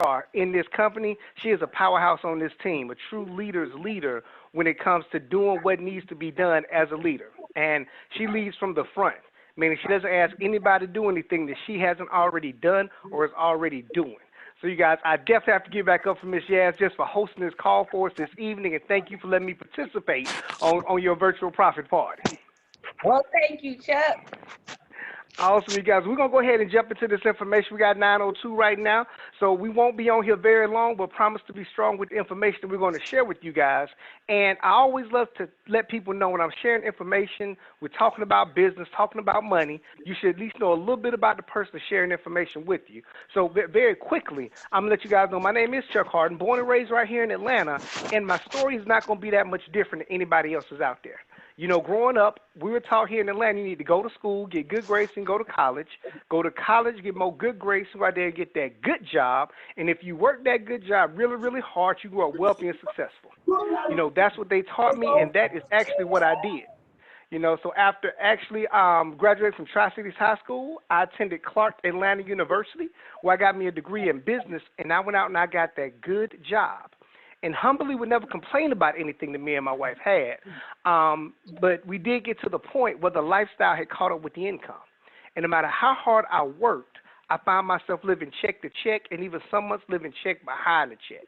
are in this company, she is a powerhouse on this team, a true leader's leader when it comes to doing what needs to be done as a leader. And she leads from the front, meaning she doesn't ask anybody to do anything that she hasn't already done or is already doing. So you guys, I definitely have to give back up for Miss Yaz just for hosting this call for us this evening, and thank you for letting me participate on your virtual profit party. Well, thank you, Chuck. Awesome, you guys. We're going to go ahead and jump into this information. We got 9:02 right now, so we won't be on here very long, but promise to be strong with the information that we're going to share with you guys. And I always love to let people know when I'm sharing information, we're talking about business, talking about money, you should at least know a little bit about the person sharing information with you. So very quickly, I'm going to let you guys know my name is Chuck Harden, born and raised right here in Atlanta, and my story is not going to be that much different than anybody else's out there. You know, growing up, we were taught here in Atlanta, you need to go to school, get good grades, and go to college. Go to college, get more good grades, go out there and get that good job. And if you work that good job really, really hard, you grow up wealthy and successful. You know, that's what they taught me, and that is actually what I did. You know, so after actually graduating from Tri-Cities High School, I attended Clark Atlanta University, where I got me a degree in business, and I went out and I got that good job. And humbly would never complain about anything that me and my wife had. But we did get to the point where the lifestyle had caught up with the income. And no matter how hard I worked, I found myself living check to check, and even some months living check behind the check.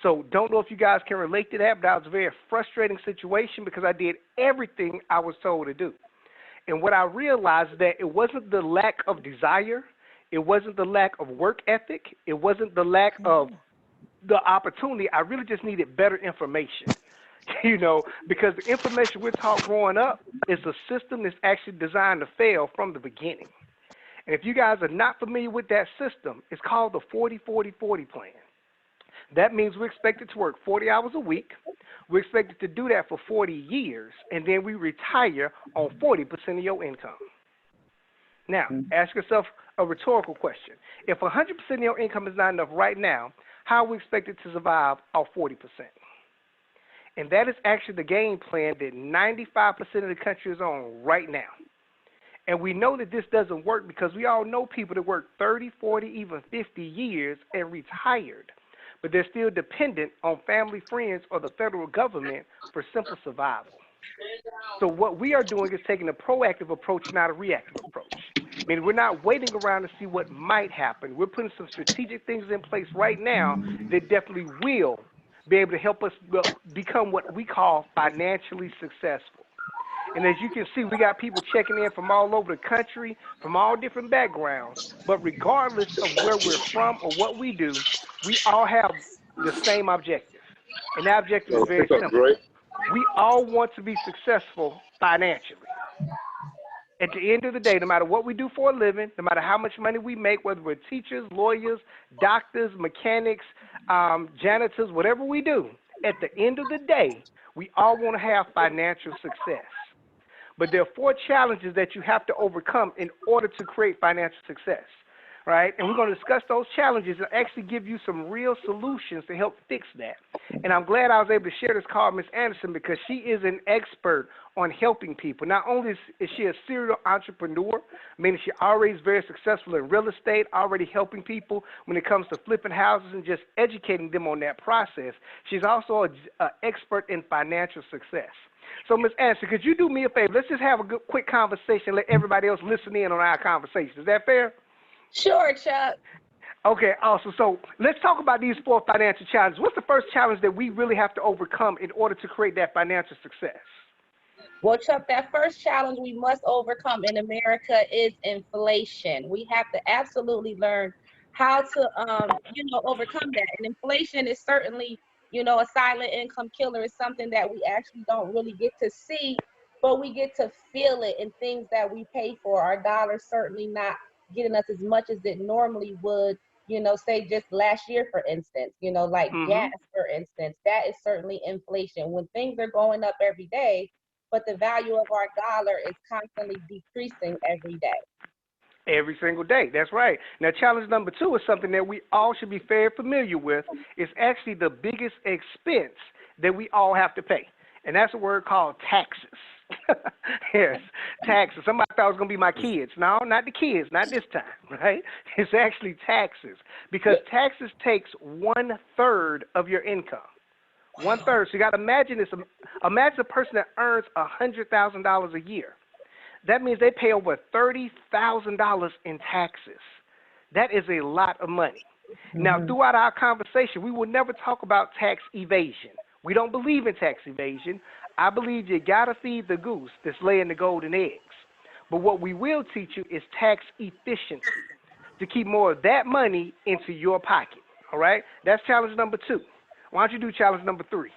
So don't know if you guys can relate to that, but that was a very frustrating situation because I did everything I was told to do. And what I realized is that it wasn't the lack of desire, it wasn't the lack of work ethic, it wasn't the lack of the opportunity. I really just needed better information, you know, because the information we're taught growing up is a system that's actually designed to fail from the beginning. And if you guys are not familiar with that system, it's called the 40-40-40 plan. That means we're expected to work 40 hours a week. We're expected to do that for 40 years, and then we retire on 40% of your income. Now, ask yourself a rhetorical question. If 100% of your income is not enough right now, how are we expected to survive off 40%? And that is actually the game plan that 95% of the country is on right now. And we know that this doesn't work because we all know people that work 30, 40, even 50 years and retired, but they're still dependent on family, friends, or the federal government for simple survival. So what we are doing is taking a proactive approach, not a reactive approach. I mean, we're not waiting around to see what might happen. We're putting some strategic things in place right now that definitely will be able to help us become what we call financially successful. And as you can see, we got people checking in from all over the country, from all different backgrounds. But regardless of where we're from or what we do, we all have the same objective. And that objective is very simple. We all want to be successful financially. At the end of the day, no matter what we do for a living, no matter how much money we make, whether we're teachers, lawyers, doctors, mechanics, janitors, whatever we do, at the end of the day, we all want to have financial success. But there are 4 challenges that you have to overcome in order to create financial success, right? And we're going to discuss those challenges and actually give you some real solutions to help fix that. And I'm glad I was able to share this call with Ms. Anderson because she is an expert on helping people. Not only is she a serial entrepreneur, meaning she already is very successful in real estate, already helping people when it comes to flipping houses and just educating them on that process. She's also an expert in financial success. So, Ms. Anderson, could you do me a favor? Let's just have a good, quick conversation, let everybody else listen in on our conversation. Is that fair? Sure, Chuck. Okay, awesome. So let's talk about these 4 financial challenges. What's the first challenge that we really have to overcome in order to create that financial success? Well, Chuck, that first challenge we must overcome in America is inflation. We have to absolutely learn how to, overcome that. And inflation is certainly, a silent income killer. Is something that we actually don't really get to see, but we get to feel it in things that we pay for. Our dollar's certainly not getting us as much as it normally would, say just last year, for instance, like gas, for instance. That is certainly inflation. When things are going up every day, but the value of our dollar is constantly decreasing every day. Every single day, that's right. Now, challenge number 2 is something that we all should be very familiar with. It's actually the biggest expense that we all have to pay, and that's a word called taxes. Yes, taxes. Somebody thought it was going to be my kids. No, not the kids, not this time, right? It's actually taxes because taxes takes 1/3 of your income. 1/3. So you got to imagine this. Imagine a person that earns $100,000 a year. That means they pay over $30,000 in taxes. That is a lot of money. Now, throughout our conversation, we will never talk about tax evasion. We don't believe in tax evasion. I believe you got to feed the goose that's laying the golden eggs. But what we will teach you is tax efficiency to keep more of that money into your pocket. All right? That's challenge number 2. Why don't you do challenge number 3?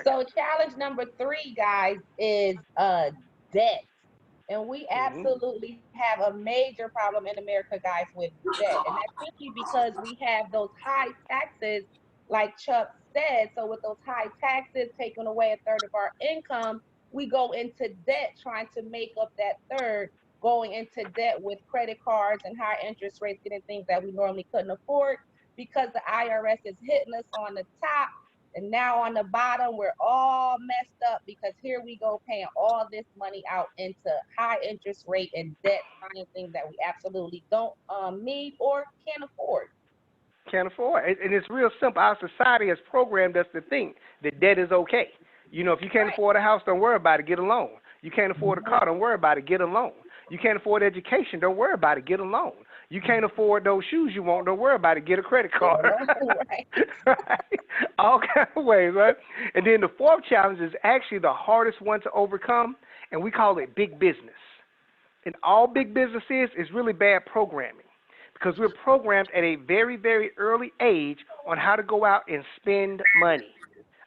So challenge number 3, guys, is debt. And we absolutely have a major problem in America, guys, with debt. And that's simply because we have those high taxes, like Chuck said. So with those high taxes taking away 1/3 of our income, we go into debt trying to make up that third, going into debt with credit cards and high interest rates, getting things that we normally couldn't afford because the IRS is hitting us on the top. And now on the bottom, we're all messed up because here we go paying all this money out into high interest rate and debt, buying things that we absolutely don't need or can't afford. Can't afford. And it's real simple. Our society has programmed us to think that debt is okay. You know, if you can't afford a house, don't worry about it, get a loan. You can't afford a car, don't worry about it, get a loan. You can't afford education, don't worry about it, get a loan. You can't afford those shoes you want, don't worry about it, get a credit card. Right. Right? All kinds of ways, right? And then the 4th challenge is actually the hardest one to overcome, and we call it big business. And all big business is really bad programming because we're programmed at a very, very early age on how to go out and spend money.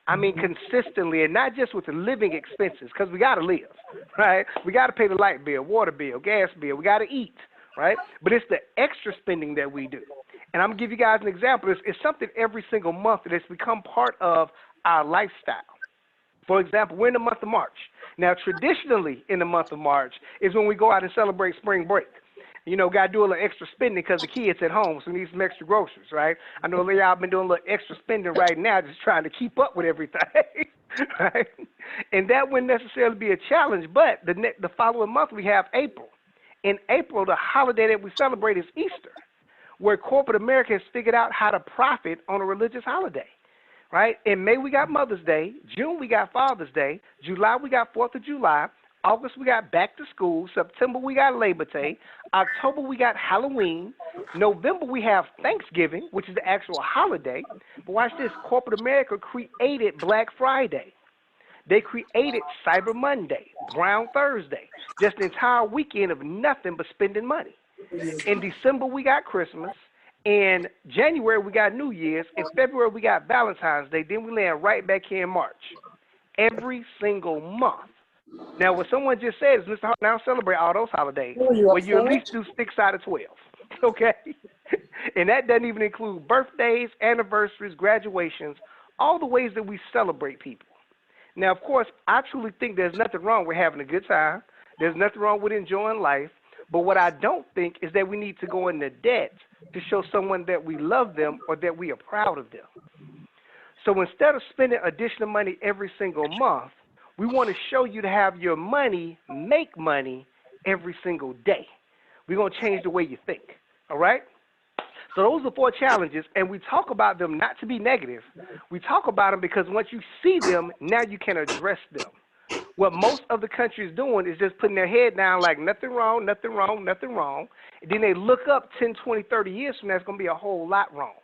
I mean, consistently, and not just with the living expenses, because we got to live, right? We got to pay the light bill, water bill, gas bill. We got to eat, right? But it's the extra spending that we do. And I'm going to give you guys an example. It's something every single month that has become part of our lifestyle. For example, we're in the month of March. Now, traditionally in the month of March is when we go out and celebrate spring break. You know, got to do a little extra spending because the kids at home, so we need some extra groceries, right? I know y'all been doing a little extra spending right now, just trying to keep up with everything, right? And that wouldn't necessarily be a challenge, but the following month we have April. In April, the holiday that we celebrate is Easter, where corporate America has figured out how to profit on a religious holiday, right? In May, we got Mother's Day. June, we got Father's Day. July, we got 4th of July. August, we got back to school. September, we got Labor Day. October, we got Halloween. November, we have Thanksgiving, which is the actual holiday. But watch this. Corporate America created Black Friday. They created Cyber Monday, Brown Thursday, just an entire weekend of nothing but spending money. In December, we got Christmas. In January, we got New Year's. In February, we got Valentine's Day. Then we land right back here in March. Every single month. Now, what someone just said is, Mr. Hart, now celebrate all those holidays. Well, you at least do 6 out of 12, okay? And that doesn't even include birthdays, anniversaries, graduations, all the ways that we celebrate people. Now, of course, I truly think there's nothing wrong with having a good time. There's nothing wrong with enjoying life. But what I don't think is that we need to go into debt to show someone that we love them or that we are proud of them. So instead of spending additional money every single month, we want to show you to have your money make money every single day. We're going to change the way you think, all right? So those are the 4 challenges, and we talk about them not to be negative. We talk about them because once you see them, now you can address them. What most of the country is doing is just putting their head down like nothing wrong, nothing wrong, nothing wrong. And then they look up 10, 20, 30 years from now, it's going to be a whole lot wrong.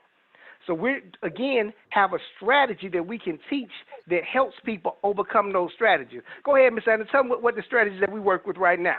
So we, again, have a strategy that we can teach that helps people overcome those strategies. Go ahead, Ms. Anderson, tell me what the strategies that we work with right now.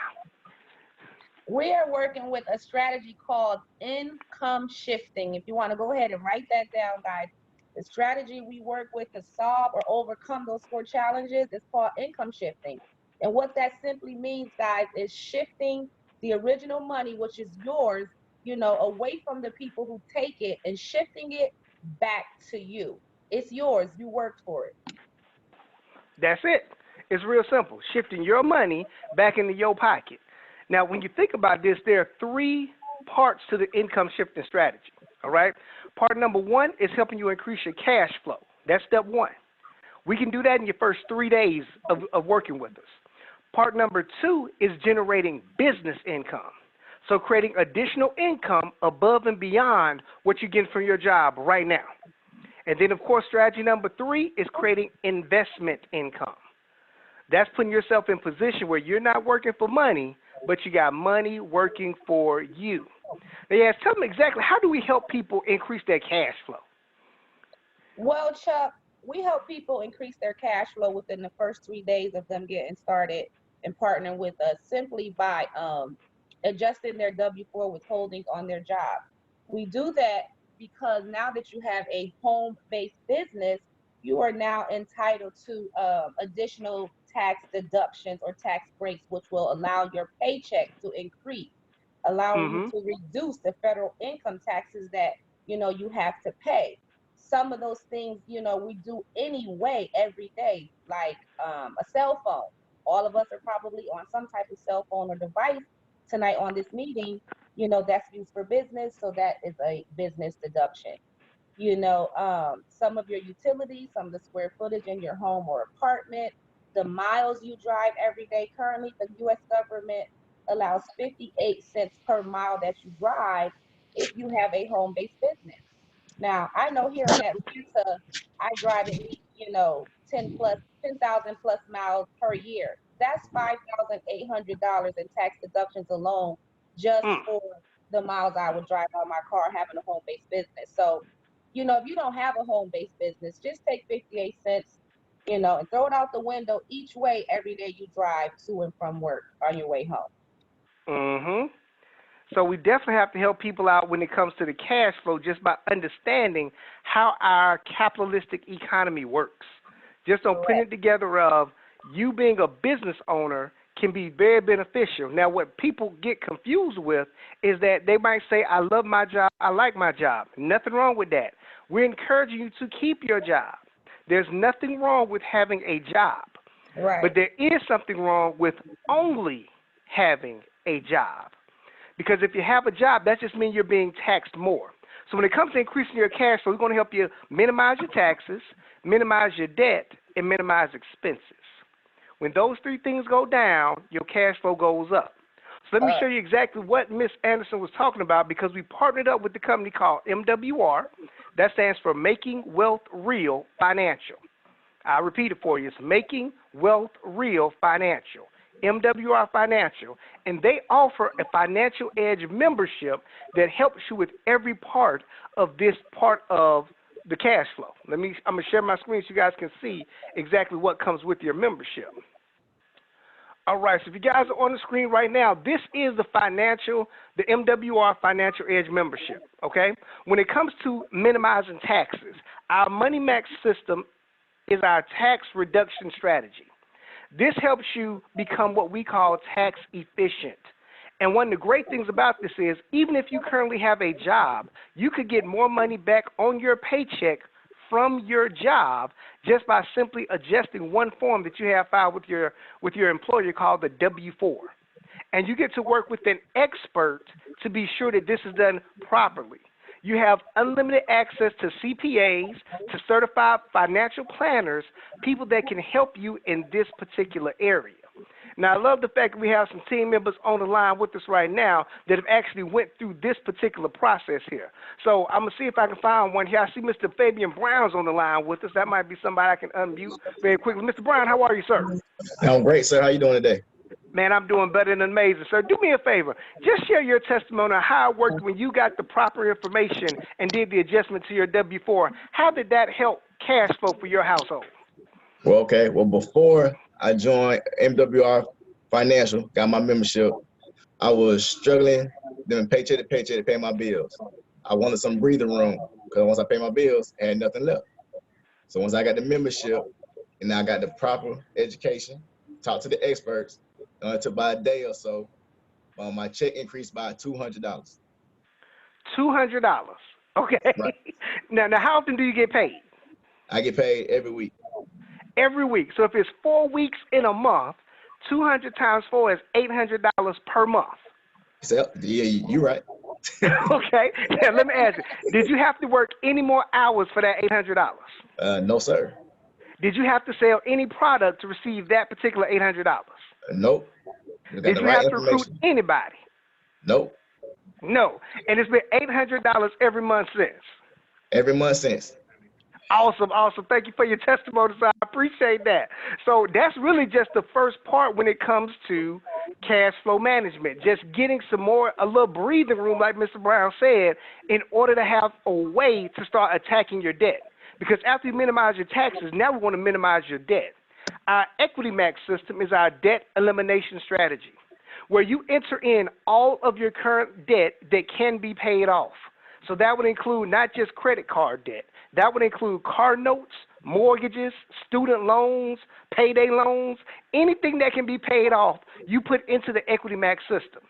We are working with a strategy called income shifting. If you want to go ahead and write that down, guys. The strategy we work with to solve or overcome those 4 challenges is called income shifting. And what that simply means, guys, is shifting the original money, which is yours, away from the people who take it and shifting it back to you. It's yours. You worked for it. That's it. It's real simple. Shifting your money back into your pocket. Now, when you think about this, there are 3 parts to the income shifting strategy, all right? Part number 1 is helping you increase your cash flow. That's step 1. We can do that in your first 3 days of working with us. Part number 2 is generating business income. So creating additional income above and beyond what you get from your job right now. And then, of course, strategy number 3 is creating investment income. That's putting yourself in position where you're not working for money, but you got money working for you. Now, yeah, tell them exactly, how do we help people increase their cash flow? Well, Chuck, we help people increase their cash flow within the first 3 days of them getting started and partnering with us simply by adjusting their W-4 withholdings on their job. We do that because now that you have a home-based business, you are now entitled to additional tax deductions or tax breaks, which will allow your paycheck to increase, allowing you to reduce the federal income taxes that you have to pay. Some of those things, we do anyway every day, like a cell phone. All of us are probably on some type of cell phone or device tonight on this meeting, that's used for business. So that is a business deduction. Some of your utilities, some of the square footage in your home or apartment, the miles you drive every day. Currently, the U.S. government allows 58 cents per mile that you drive if you have a home-based business. Now, I know here in Atlanta, I drive at least, 10,000 plus miles per year. That's $5,800 in tax deductions alone just for the miles I would drive on my car having a home-based business. So, if you don't have a home-based business, just take 58 cents, and throw it out the window each way every day you drive to and from work on your way home. So we definitely have to help people out when it comes to the cash flow just by understanding how our capitalistic economy works. Just on putting it together of you being a business owner can be very beneficial. Now, what people get confused with is that they might say, I love my job, I like my job. Nothing wrong with that. We're encouraging you to keep your job. There's nothing wrong with having a job. Right. But there is something wrong with only having a job. Because if you have a job, that just means you're being taxed more. So when it comes to increasing your cash flow, we're going to help you minimize your taxes, minimize your debt, and minimize expenses. When those 3 things go down, your cash flow goes up. So let me show you exactly what Ms. Anderson was talking about, because we partnered up with the company called MWR. That stands for Making Wealth Real Financial. I'll repeat it for you. It's Making Wealth Real Financial. MWR Financial, and they offer a Financial Edge membership that helps you with every part of this part of the cash flow. I'm going to share my screen so you guys can see exactly what comes with your membership. All right, so if you guys are on the screen right now, this is the MWR Financial Edge membership, okay? When it comes to minimizing taxes, our Money Max system is our tax reduction strategy. This helps you become what we call tax efficient. And one of the great things about this is, even if you currently have a job, you could get more money back on your paycheck from your job just by simply adjusting one form that you have filed with your employer called the W-4. And you get to work with an expert to be sure that this is done properly. You have unlimited access to CPAs, to certified financial planners, people that can help you in this particular area. Now, I love the fact that we have some team members on the line with us right now that have actually went through this particular process here. So I'm going to see if I can find one here. I see Mr. Fabian Brown's on the line with us. That might be somebody I can unmute very quickly. Mr. Brown, how are you, sir? I'm great, sir. How you doing today? Man, I'm doing better than amazing. Sir, do me a favor. Just share your testimony on how it worked when you got the proper information and did the adjustment to your W-4. How did that help cash flow for your household? Well, okay. Well, before I joined MWR Financial, got my membership, I was struggling, doing paycheck to paycheck to pay my bills. I wanted some breathing room because once I paid my bills, I had nothing left. So once I got the membership and I got the proper education, talked to the experts, it took about a day or so, my check increased by $200. $200. Okay. Right. Now, how often do you get paid? I get paid every week. Every week. So if it's 4 weeks in a month, 200 times 4 is $800 per month. So, yeah, you're right. Okay. Now, let me ask you, did you have to work any more hours for that $800? No, sir. Did you have to sell any product to receive that particular $800? Nope. You got Did the you right have to recruit information. anybody? Nope. No. And it's been $800 every month since. Every month since. Awesome, awesome. Thank you for your testimony, sir. I appreciate that. So that's really just the first part when it comes to cash flow management. Just getting a little breathing room, like Mr. Brown said, in order to have a way to start attacking your debt. Because after you minimize your taxes, now we want to minimize your debt. Our Equity Max system is our debt elimination strategy, where you enter in all of your current debt that can be paid off. So that would include not just credit card debt. That would include car notes, mortgages, student loans, payday loans, anything that can be paid off, you put into the Equity Max system.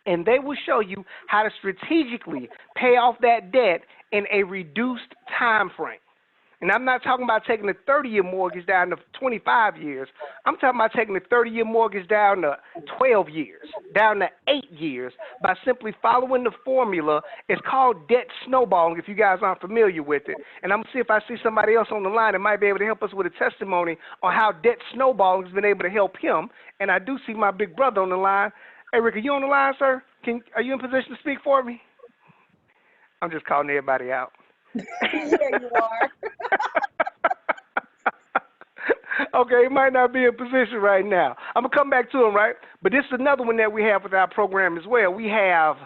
And they will show you how to strategically pay off that debt in a reduced time frame. And I'm not talking about taking a 30-year mortgage down to 25 years. I'm talking about taking a 30-year mortgage down to 12 years, down to 8 years by simply following the formula. It's called debt snowballing, if you guys aren't familiar with it. And I'm going to see if I see somebody else on the line that might be able to help us with a testimony on how debt snowballing has been able to help him. And I do see my big brother on the line. Hey, Rick, are you on the line, sir? Are you in position to speak for me? I'm just calling everybody out. Yeah, you are. Okay, he might not be in position right now. I'm going to come back to him, right? But this is another one that we have with our program as well. We have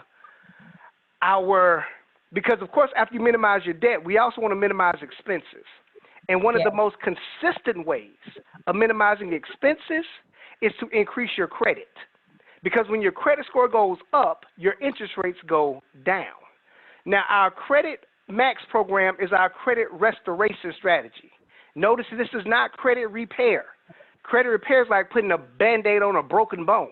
because of course, after you minimize your debt, we also want to minimize expenses. And one of the most consistent ways of minimizing expenses is to increase your credit. Because when your credit score goes up, your interest rates go down. Now, our Credit Max program is our credit restoration strategy. Notice this is not credit repair. Credit repair is like putting a Band-Aid on a broken bone.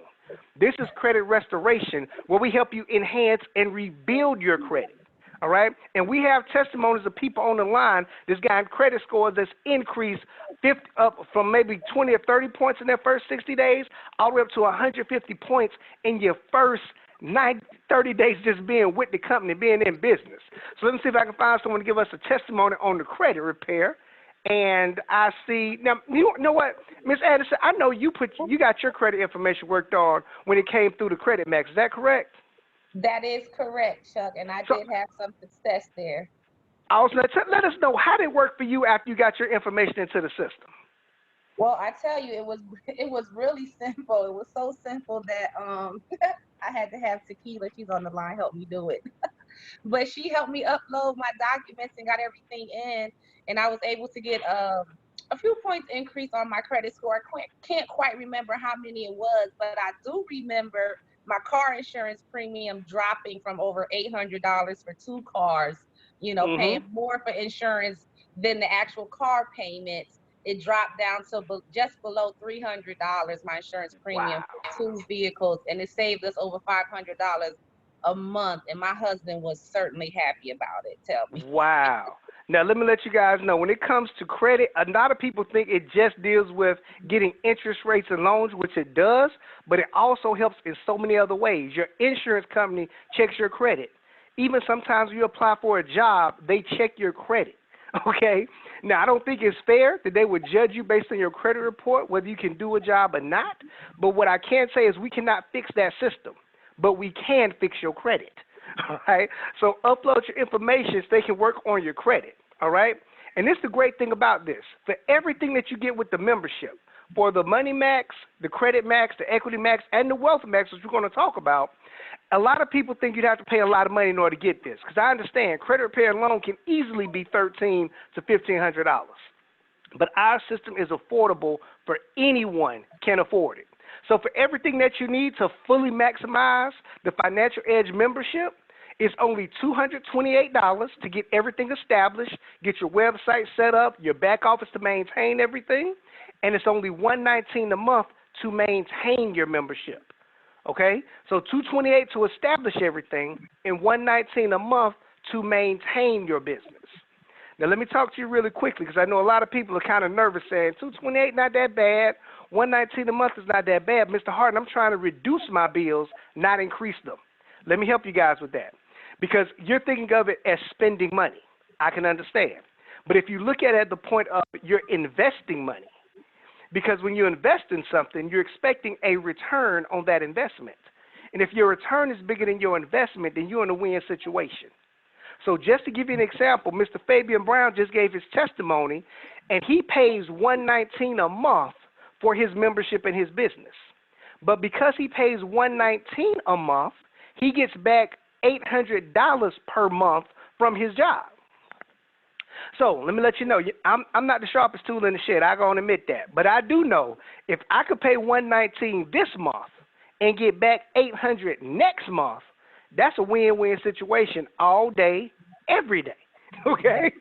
This is credit restoration, where we help you enhance and rebuild your credit. All right? And we have testimonies of people on the line that's gotten credit scores that's increased up from maybe 20 or 30 points in their first 60 days all the way up to 150 points in your first 30 days just being with the company, being in business. So let me see if I can find someone to give us a testimony on the credit repair. And I see now. You know what, Ms. Addison? I know you got your credit information worked on when it came through the Credit Max. Is that correct? That is correct, Chuck, and I did have some success there. Also, let us know how did it work for you after you got your information into the system. Well, I tell you, it was really simple. It was so simple that I had to have Tequila. She's on the line, help me do it. But she helped me upload my documents and got everything in, and I was able to get a few points increase on my credit score. I can't quite remember how many it was, but I do remember my car insurance premium dropping from over $800 for 2 cars, paying more for insurance than the actual car payments. It dropped down to just below $300, my insurance premium for 2 vehicles, and it saved us over $500 a month, and my husband was certainly happy about it. Tell me. Wow. Now, let me let you guys know, when it comes to credit, a lot of people think it just deals with getting interest rates and loans, which it does, but it also helps in so many other ways. Your insurance company checks your credit. Even sometimes when you apply for a job, they check your credit, okay? Now, I don't think it's fair that they would judge you based on your credit report, whether you can do a job or not, but what I can say is we cannot fix that system, but we can fix your credit. All right, so upload your information so they can work on your credit. All right, and this is the great thing about this. For everything that you get with the membership, for the Money Max, the Credit Max, the Equity Max, and the Wealth Max, which we're going to talk about, a lot of people think you'd have to pay a lot of money in order to get this. Because I understand credit repair and loan can easily be $1,300 to $1,500. But our system is affordable for anyone can afford it. So for everything that you need to fully maximize the Financial Edge membership, it's only $228 to get everything established, get your website set up, your back office to maintain everything, and it's only $119 a month to maintain your membership. Okay? So $228 to establish everything and $119 a month to maintain your business. Now let me talk to you really quickly because I know a lot of people are kind of nervous saying $228 not that bad. $119 a month is not that bad. Mr. Harden, I'm trying to reduce my bills, not increase them. Let me help you guys with that because you're thinking of it as spending money. I can understand. But if you look at it at the point of you're investing money, because when you invest in something, you're expecting a return on that investment. And if your return is bigger than your investment, then you're in a win situation. So just to give you an example, Mr. Fabian Brown just gave his testimony, and he pays $119 a month for his membership in his business. But because he pays $119 a month, he gets back $800 per month from his job. So let me let you know, I'm not the sharpest tool in the shed. I go and admit that. But I do know if I could pay $119 this month and get back $800 next month, that's a win-win situation all day, every day. Okay?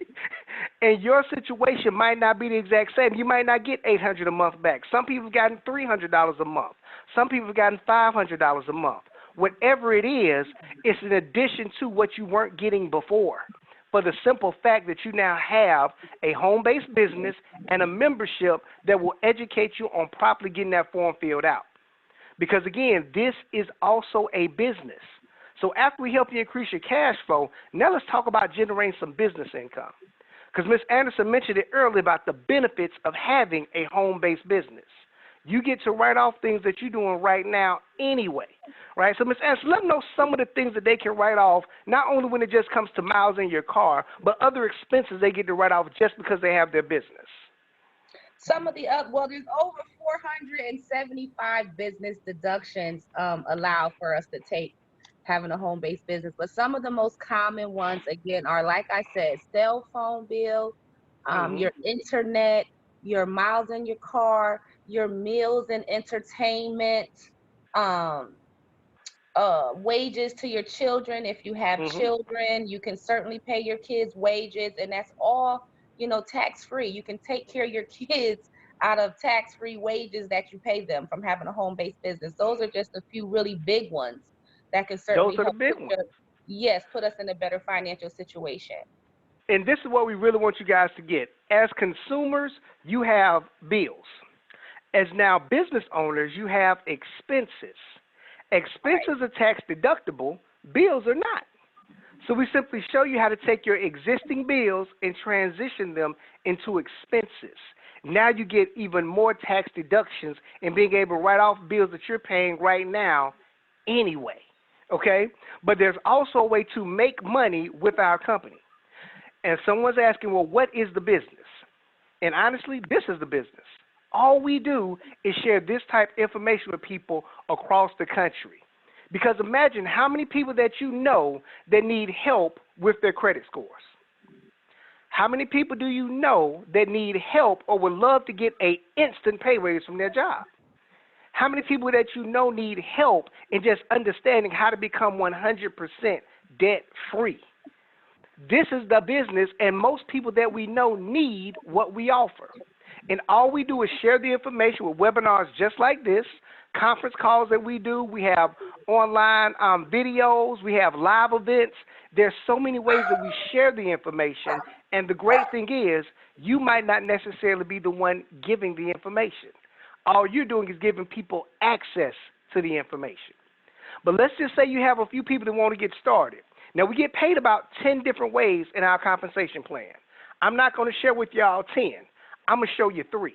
And your situation might not be the exact same. You might not get $800 a month back. Some people have gotten $300 a month. Some people have gotten $500 a month. Whatever it is, it's in addition to what you weren't getting before. For the simple fact that you now have a home-based business and a membership that will educate you on properly getting that form filled out. Because, again, this is also a business. So after we help you increase your cash flow, now let's talk about generating some business income. Because Ms. Anderson mentioned it earlier about the benefits of having a home-based business. You get to write off things that you're doing right now anyway, right? So, Ms. Anderson, let them know some of the things that they can write off, not only when it just comes to miles in your car, but other expenses they get to write off just because they have their business. Some of the well, there's over 475 business deductions allowed for us to take having a home-based business. But some of the most common ones, again, are, like I said, cell phone bill, your internet, your miles in your car, your meals and entertainment, wages to your children. If you have children, you can certainly pay your kids wages, and that's all, tax-free. You can take care of your kids out of tax-free wages that you pay them from having a home-based business. Those are just a few really big ones that can certainly Those are help the big ones. put us in a better financial situation. And this is what we really want you guys to get. As consumers, you have bills. As now business owners, you have expenses. Expenses are tax deductible, bills are not. So we simply show you how to take your existing bills and transition them into expenses. Now you get even more tax deductions and being able to write off bills that you're paying right now anyway, okay? But there's also a way to make money with our company. And someone's asking, well, what is the business? And honestly, this is the business. All we do is share this type of information with people across the country. Because imagine how many people that you know that need help with their credit scores. How many people do you know that need help or would love to get an instant pay raise from their job? How many people that you know need help in just understanding how to become 100% debt-free? This is the business, and most people that we know need what we offer. And all we do is share the information with webinars just like this, conference calls that we do. We have online videos. We have live events. There's so many ways that we share the information. And the great thing is you might not necessarily be the one giving the information. All you're doing is giving people access to the information. But let's just say you have a few people that want to get started. Now, we get paid about 10 different ways in our compensation plan. I'm not going to share with y'all 10. I'm going to show you 3.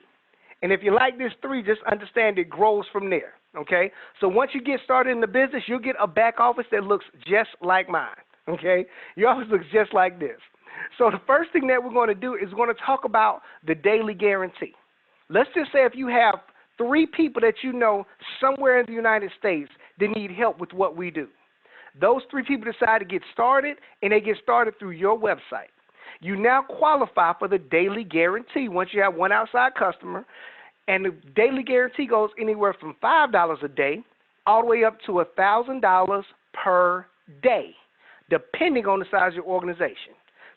And if you like this 3, just understand it grows from there, okay? So once you get started in the business, you'll get a back office that looks just like mine, okay? Your office looks just like this. So the first thing that we're going to do is we're going to talk about the daily guarantee. Let's just say if you have 3 people that you know somewhere in the United States that need help with what we do. Those 3 people decide to get started, and they get started through your website. You now qualify for the daily guarantee once you have one outside customer, and the daily guarantee goes anywhere from $5 a day all the way up to $1,000 per day, depending on the size of your organization.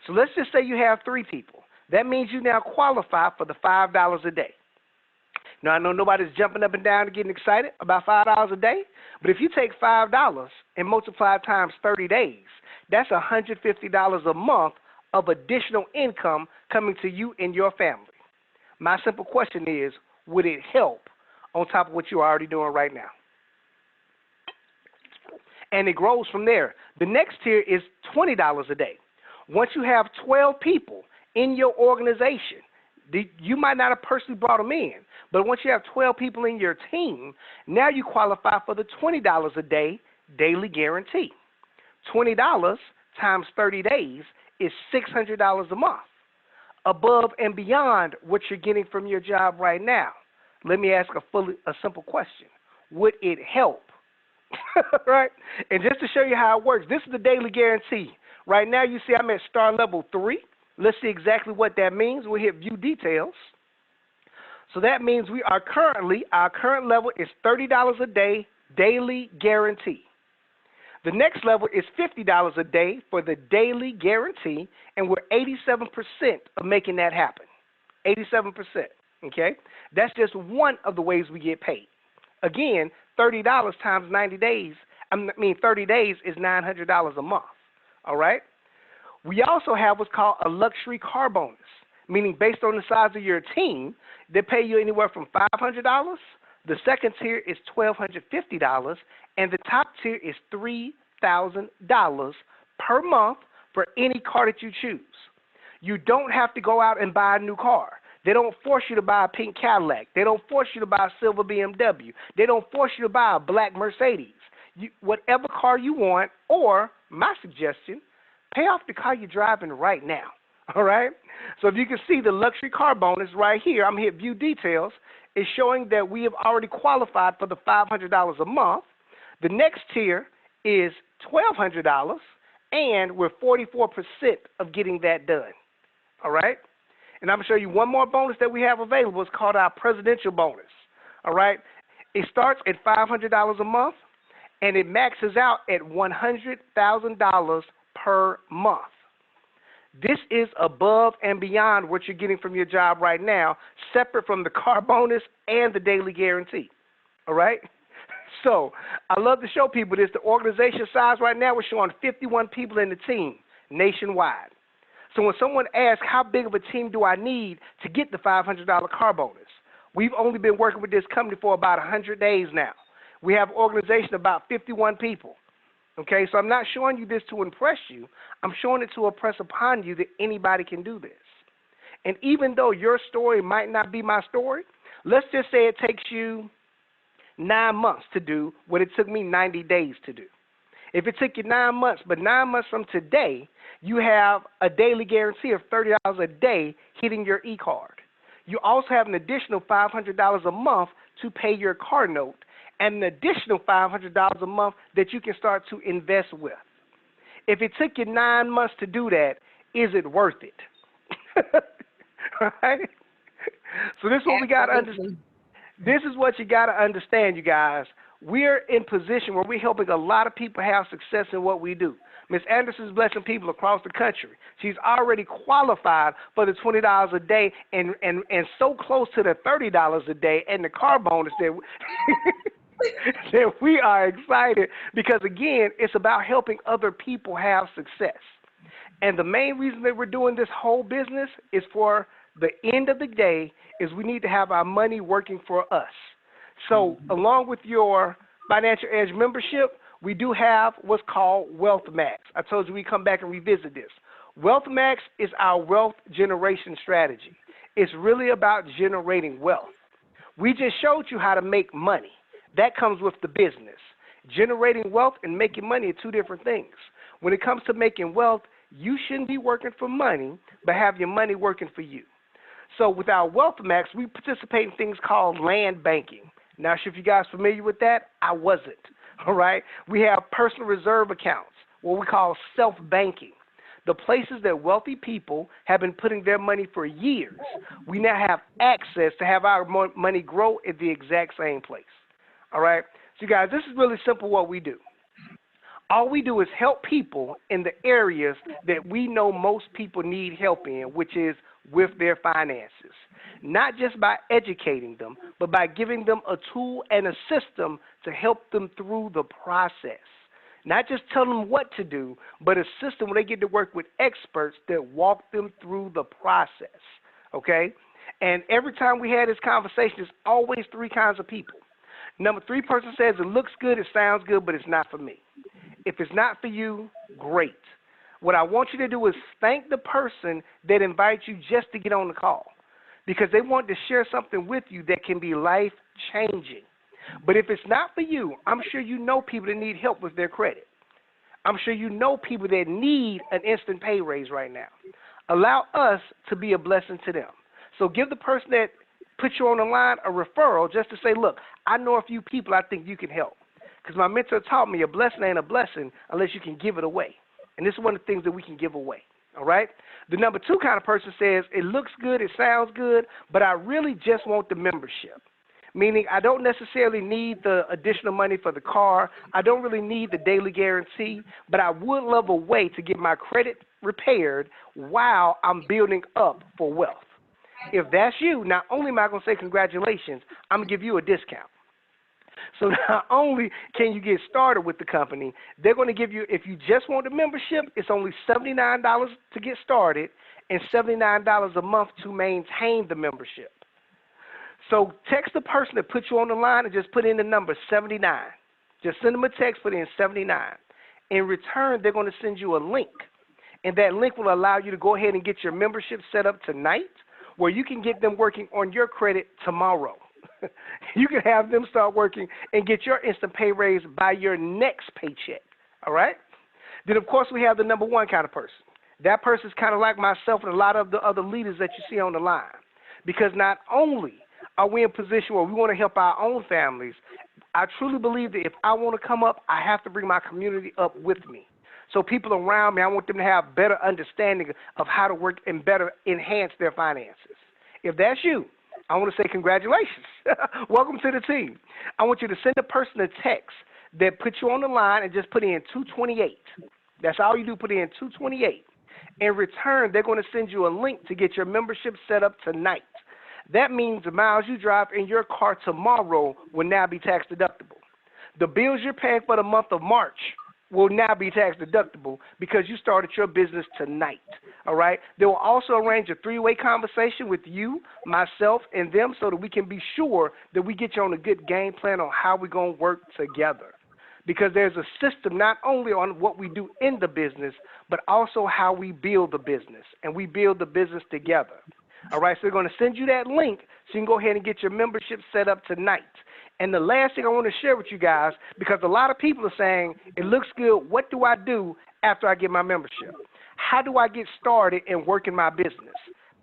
So let's just say you have 3 people. That means you now qualify for the $5 a day. Now, I know nobody's jumping up and down and getting excited about $5 a day, but if you take $5 and multiply it times 30 days, that's $150 a month of additional income coming to you and your family. My simple question is, would it help on top of what you're already doing right now? And it grows from there. The next tier is $20 a day. Once you have 12 people in your organization. You might not have personally brought them in, but once you have 12 people in your team, now you qualify for the $20 a day daily guarantee. $20 times 30 days is $600 a month, above and beyond what you're getting from your job right now. Let me ask a simple question. Would it help? Right? And just to show you how it works, this is the daily guarantee. Right now, you see I'm at star level 3. Let's see exactly what that means. We'll hit view details. So that means our current level is $30 a day daily guarantee. The next level is $50 a day for the daily guarantee, and we're 87% of making that happen. 87%, okay? That's just one of the ways we get paid. Again, $30 times 90 days, 30 days is $900 a month, all right? We also have what's called a luxury car bonus, meaning based on the size of your team, they pay you anywhere from $500. The second tier is $1,250, and the top tier is $3,000 per month for any car that you choose. You don't have to go out and buy a new car. They don't force you to buy a pink Cadillac. They don't force you to buy a silver BMW. They don't force you to buy a black Mercedes. Whatever car you want, or my suggestion, pay off the car you're driving right now. All right? So if you can see the luxury car bonus right here, I'm here at view details, is showing that we have already qualified for the $500 a month. The next tier is $1,200, and we're 44% of getting that done. All right? And I'm going to show you one more bonus that we have available. It's called our presidential bonus. All right? It starts at $500 a month, and it maxes out at $100,000 per month. This is above and beyond what you're getting from your job right now, separate from the car bonus and the daily guarantee. All right? So I love to show people this. The organization size right now, we're showing 51 people in the team nationwide. So when someone asks, how big of a team do I need to get the $500 car bonus? We've only been working with this company for about 100 days now. We have an organization of about 51 people. Okay, so I'm not showing you this to impress you. I'm showing it to impress upon you that anybody can do this. And even though your story might not be my story, let's just say it takes you 9 months to do what it took me 90 days to do. If it took you 9 months, but 9 months from today, you have a daily guarantee of $30 a day hitting your e-card. You also have an additional $500 a month to pay your car note, and an additional $500 a month that you can start to invest with. If it took you 9 months to do that, is it worth it? Right? So this is what we got to understand. This is what you got to understand, you guys. We're in position where we're helping a lot of people have success in what we do. Ms. Anderson's blessing people across the country. She's already qualified for the $20 a day and so close to the $30 a day and the car bonus that that we are excited because, again, it's about helping other people have success. And the main reason that we're doing this whole business is for the end of the day is we need to have our money working for us. So along with your Financial Edge membership, we do have what's called Wealth Max. I told you we'd come back and revisit this. Wealth Max is our wealth generation strategy. It's really about generating wealth. We just showed you how to make money. That comes with the business. Generating wealth and making money are two different things. When it comes to making wealth, you shouldn't be working for money, but have your money working for you. So with our Wealth Max, we participate in things called land banking. Not sure if you guys are familiar with that. I wasn't. All right. We have personal reserve accounts, what we call self-banking. The places that wealthy people have been putting their money for years, we now have access to have our money grow at the exact same place. All right. So, guys, this is really simple what we do. All we do is help people in the areas that we know most people need help in, which is with their finances. Not just by educating them, but by giving them a tool and a system to help them through the process. Not just tell them what to do, but a system where they get to work with experts that walk them through the process, okay? And every time we have this conversation, there's always three kinds of people. Number three person says, it looks good, it sounds good, but it's not for me. If it's not for you, great. What I want you to do is thank the person that invites you just to get on the call, because they want to share something with you that can be life changing. But if it's not for you, I'm sure you know people that need help with their credit. I'm sure you know people that need an instant pay raise right now. Allow us to be a blessing to them. So give the person that put you on the line a referral just to say, look, I know a few people I think you can help. Because my mentor taught me a blessing ain't a blessing unless you can give it away. And this is one of the things that we can give away. All right? The number 2 kind of person says, it looks good, it sounds good, but I really just want the membership. Meaning I don't necessarily need the additional money for the car. I don't really need the daily guarantee, but I would love a way to get my credit repaired while I'm building up for wealth. If that's you, not only am I going to say congratulations, I'm going to give you a discount. So not only can you get started with the company, they're going to give you, if you just want the membership, it's only $79 to get started and $79 a month to maintain the membership. So text the person that put you on the line and just put in the number 79. Just send them a text, put in 79. In return, they're going to send you a link, and that link will allow you to go ahead and get your membership set up tonight, where you can get them working on your credit tomorrow. You can have them start working and get your instant pay raise by your next paycheck, all right? Then, of course, we have the number 1 kind of person. That person is kind of like myself and a lot of the other leaders that you see on the line, because not only are we in a position where we want to help our own families, I truly believe that if I want to come up, I have to bring my community up with me. So people around me, I want them to have better understanding of how to work and better enhance their finances. If that's you, I want to say congratulations. Welcome to the team. I want you to send a person a text that puts you on the line and just put in 228. That's all you do, put in 228. In return, they're going to send you a link to get your membership set up tonight. That means the miles you drive in your car tomorrow will now be tax deductible. The bills you're paying for the month of March will now be tax deductible because you started your business tonight, all right? They will also arrange a 3-way conversation with you, myself, and them so that we can be sure that we get you on a good game plan on how we're going to work together. Because there's a system not only on what we do in the business, but also how we build the business, and we build the business together. All right, so they're going to send you that link so you can go ahead and get your membership set up tonight. And the last thing I want to share with you guys, because a lot of people are saying, it looks good, what do I do after I get my membership? How do I get started and work in my business?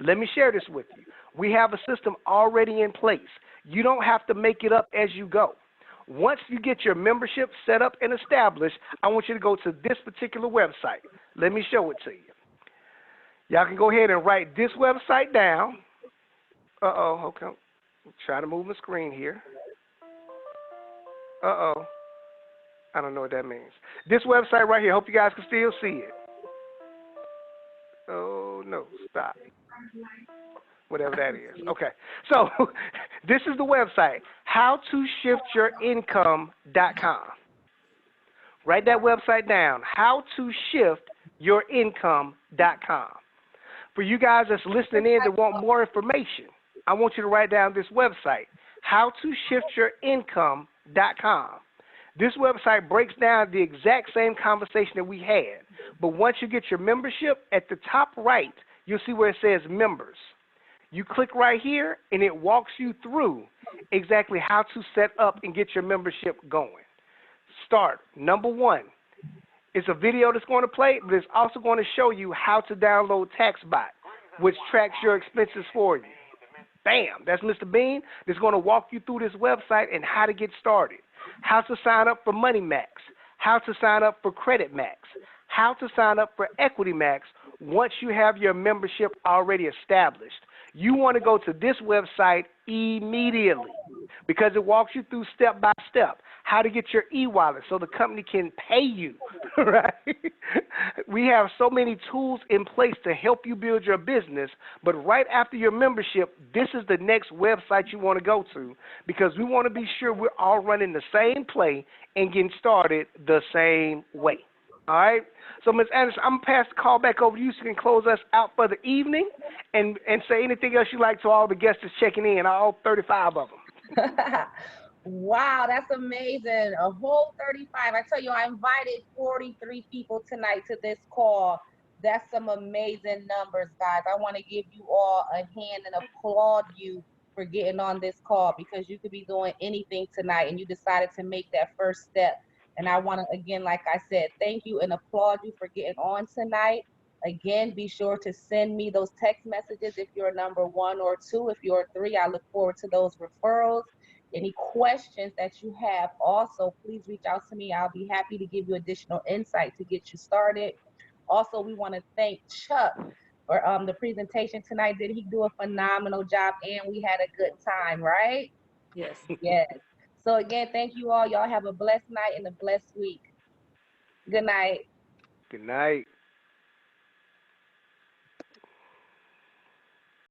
Let me share this with you. We have a system already in place. You don't have to make it up as you go. Once you get your membership set up and established, I want you to go to this particular website. Let me show it to you. Y'all can go ahead and write this website down. Okay. I'm trying to move my screen here. I don't know what that means. This website right here, hope you guys can still see it. Oh, no, stop. Whatever that is. Okay, so this is the website, howtoshiftyourincome.com. Write that website down, howtoshiftyourincome.com. For you guys that's listening in that want more information, I want you to write down this website, howtoshiftyourincome.com. This website breaks down the exact same conversation that we had. But once you get your membership, at the top right, you'll see where it says members. You click right here, and it walks you through exactly how to set up and get your membership going. Start. Number 1, it's a video that's going to play, but it's also going to show you how to download TaxBot, which tracks your expenses for you. Bam, that's Mr. Bean that's going to walk you through this website and how to get started, how to sign up for Money Max, how to sign up for Credit Max, how to sign up for Equity Max once you have your membership already established. You want to go to this website immediately because it walks you through step by step how to get your e-wallet so the company can pay you, right? We have so many tools in place to help you build your business, but right after your membership, this is the next website you want to go to because we want to be sure we're all running the same play and getting started the same way. All right? So, Ms. Anderson, I'm going to pass the call back over to you so you can close us out for the evening and say anything else you'd like to all the guests that's checking in, all 35 of them. Wow, that's amazing. A whole 35. I tell you, I invited 43 people tonight to this call. That's some amazing numbers, guys. I want to give you all a hand and applaud you for getting on this call, because you could be doing anything tonight and you decided to make that first step. And I want to, again, like I said, thank you and applaud you for getting on tonight. Again, be sure to send me those text messages if you're number 1 or 2. If you're 3, I look forward to those referrals. Any questions that you have, also, please reach out to me. I'll be happy to give you additional insight to get you started. Also, we want to thank Chuck for the presentation tonight. Did he do a phenomenal job? And we had a good time, right? Yes. Yes. So again, thank you all. Y'all have a blessed night and a blessed week. Good night. Good night.